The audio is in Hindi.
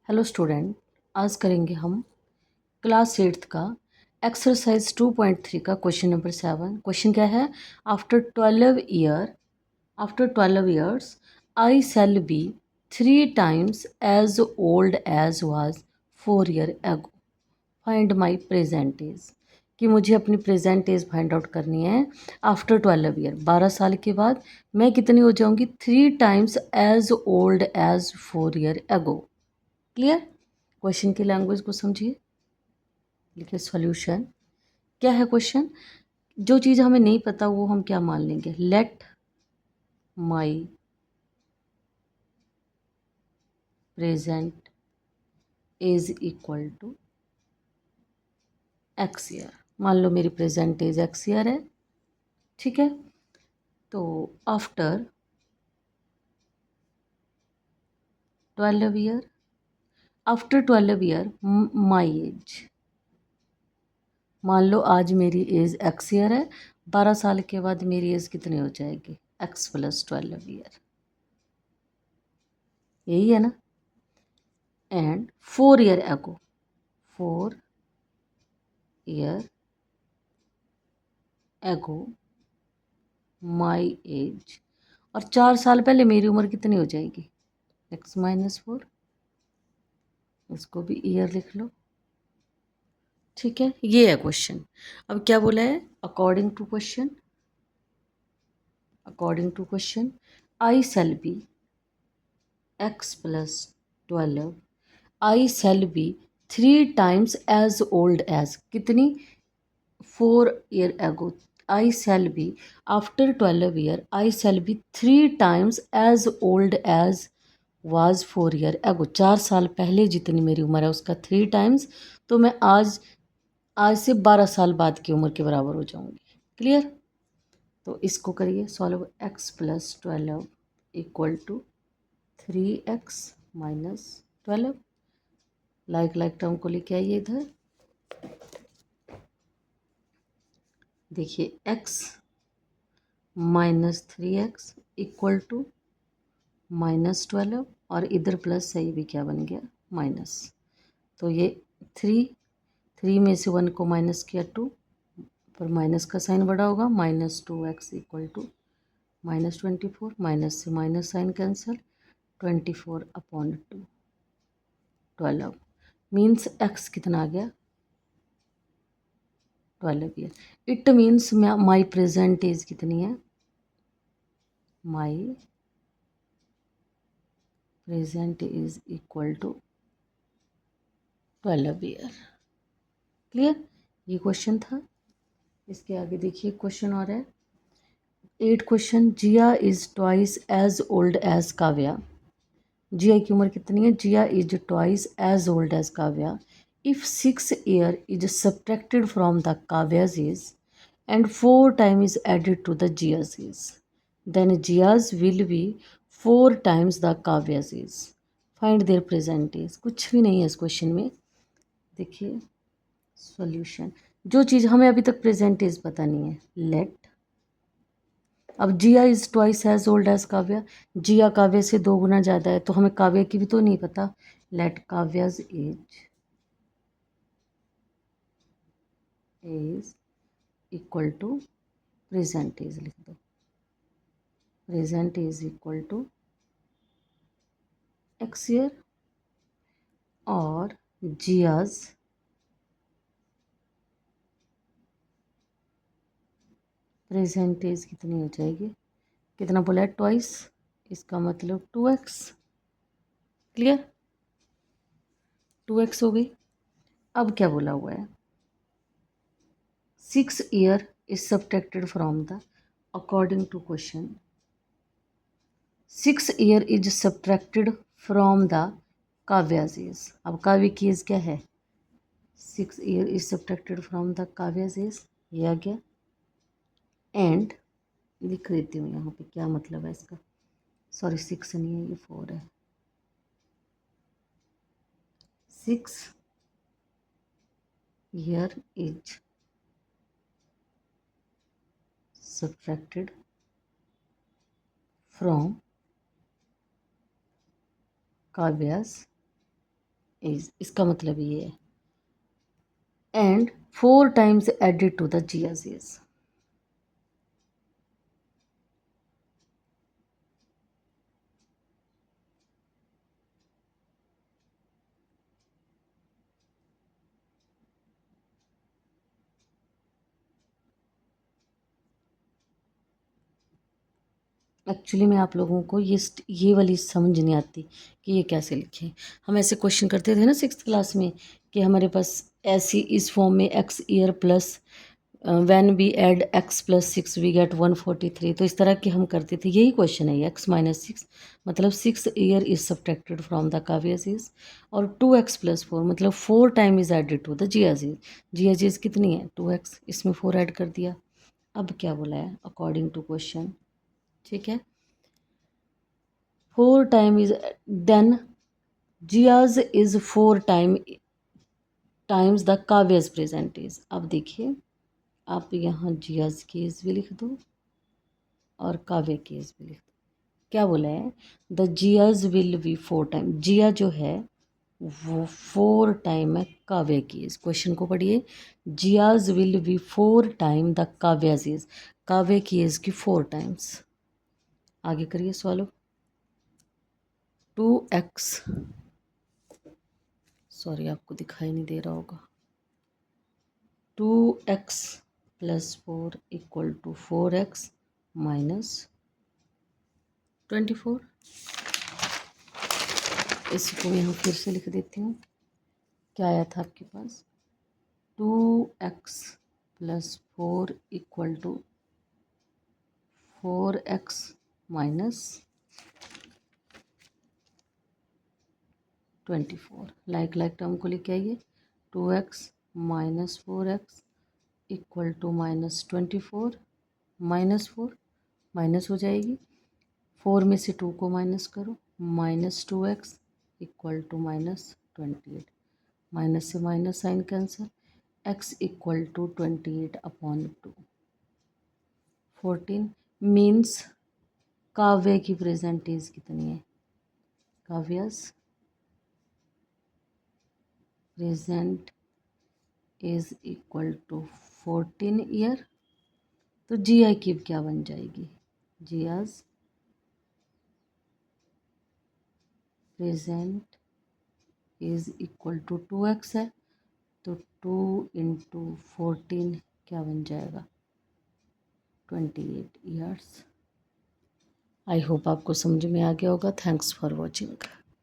हेलो स्टूडेंट, आज करेंगे हम क्लास 8th का एक्सरसाइज 2.3 का क्वेश्चन नंबर 7। क्वेश्चन क्या है? After 12 years I shall be 3 times as old as was 4 year ago। Find my present age. कि मुझे अपनी प्रेजेंट एज फाइंड आउट करनी है। आफ्टर 12 year 12 साल के बाद मैं कितनी हो जाऊंगी? 3 times as old as 4 year ago। Clear? Question की लैंग्वेज को समझिए, लिखिए सॉल्यूशन। क्या है क्वेश्चन? जो चीज़ हमें नहीं पता वो हम क्या मान लेंगे? Let my present is equal to x year. मान लो मेरी प्रेजेंट इज एक्स ईयर है, ठीक है। तो after 12 year, after 12 year my age, मान लो आज मेरी एज एक्स ईयर है, 12 साल के बाद मेरी एज कितनी हो जाएगी? X plus 12 year। यही है ना? And 4 year ago, 4 year ago my age, और 4 साल पहले मेरी उम्र कितनी हो जाएगी? x-4। इसको भी ईयर लिख लो, ठीक है। ये है क्वेश्चन। अब क्या बोला है? According to question I shall be x plus 12, I shall be 3 times as old as कितनी? 4 year ago। I shall be after 12 year, I shall be 3 times as old as was 4 year ago। 4 साल पहले जितनी मेरी उम्र है उसका 3 times, तो मैं आज से 12 साल बाद की उम्र के बराबर हो जाऊंगी। क्लियर? तो इसको करिए solve. X plus 12 equal to 3x-12। Like term को लेके आइए इधर। देखिए x-3x इक्वल टू -12, और इधर प्लस है, ये भी क्या बन गया? माइनस। तो ये 3 में से 1 को माइनस किया 2, पर माइनस का साइन बड़ा होगा। -2x इक्वल टू -24, माइनस से minus sign cancel, 24/2 12 means x कितना आ गया? 12 year. It means my present age कितनी है? My present is equal to 12 year. Clear? ये क्वेश्चन था। इसके आगे देखिए क्वेश्चन और है। 8 question. Jiya is twice as old as Kavya. Jiya की उम्र कितनी है? Jiya is twice as old as Kavya. If 6 year is subtracted from the Kavya's age and 4 time is added to the Jiya's age, then Jiya's will be 4 times the Kavya's age. Find their present age. कुछ भी नहीं है इस क्वेश्चन में। देखिए सॉल्यूशन। जो चीज़ हमें अभी तक प्रेजेंट एज पता नहीं है, लेट। अब Jiya is twice as old as Kavya, Jiya Kavya से 2 गुना ज़्यादा है, तो हमें काव्य की भी तो नहीं पता। Let Kavya's age is equal to present age लिख दो। Present is equal to x year, और जियाज प्रेजेंट एज कितनी हो जाएगी? कितना बोला है? ट्वाइस, इसका मतलब 2x। क्लियर? 2x हो गई। अब क्या बोला हुआ है? 6 year is subtracted from the, according to question 6 year is subtracted from the Kavya's age. अब काव्य की एज क्या है? 6 year is subtracted from the Kavya's age, ये आ गया। एंड लिख देती हूँ यहाँ पे क्या मतलब है इसका। सॉरी 6 नहीं है, ये 4 है। 6 year is subtracted from Kavya's is, इसका मतलब ये है। And 4 times added to the Jiya's is. Actually में आप लोगों को ये वाली समझ नहीं आती कि ये कैसे लिखें। हम ऐसे क्वेश्चन करते थे ना सिक्स्थ क्लास में कि हमारे पास ऐसी इस फॉर्म में x year plus when we add x plus 6 we get 143। तो इस तरह के हम करते थे। यही क्वेश्चन है, एक्स माइनस 6 मतलब 6 year is subtracted from the Kavya's age, और 2x प्लस 4 मतलब 4 time is added to the Jiya's age. Jiya's age कितनी है 2x, इसमें 4 ऐड कर दिया। अब क्या बोला है अकॉर्डिंग टू क्वेश्चन, ठीक है। 4 time is then Jiya's is 4 times the Kavya's present is. अब देखिए आप यहाँ जियाज केस भी लिख दो और काव्य केस भी लिख दो। क्या बोला है, the Jiya's will be 4 time. Jiya जो है वो 4 टाइम है काव्य केस। क्वेश्चन को पढ़िए, Jiya's will be 4 time the Kavya's is. Kavya case की 4 टाइम्स। आगे करिए सॉल्व। 2x, सॉरी आपको दिखाई नहीं दे रहा होगा, 2x plus 4 equal to 4x minus 24। इसको मैं यहाँ फिर से लिख देती हूँ। क्या आया था आपके पास, 2x plus 4 equal to 4x minus 24। Like like term को लेके आइए। 2x minus 4x equal to minus 24, minus 4 minus हो जाएगी, 4 में से 2 को माइनस करो, minus 2x equal to minus 28। Minus से minus sign cancel, x equal to 28 upon 2। 14 means Kavya की प्रेजेंट एज कितनी है, Kavya's present age equal to 14 year. तो जी आई की क्या बन जाएगी, Jiya's present is equal to 2x है, तो 2 इंटू 14 क्या बन जाएगा 28 ईयर्स। आई होप आपको समझ में आ गया होगा। Thanks for watching.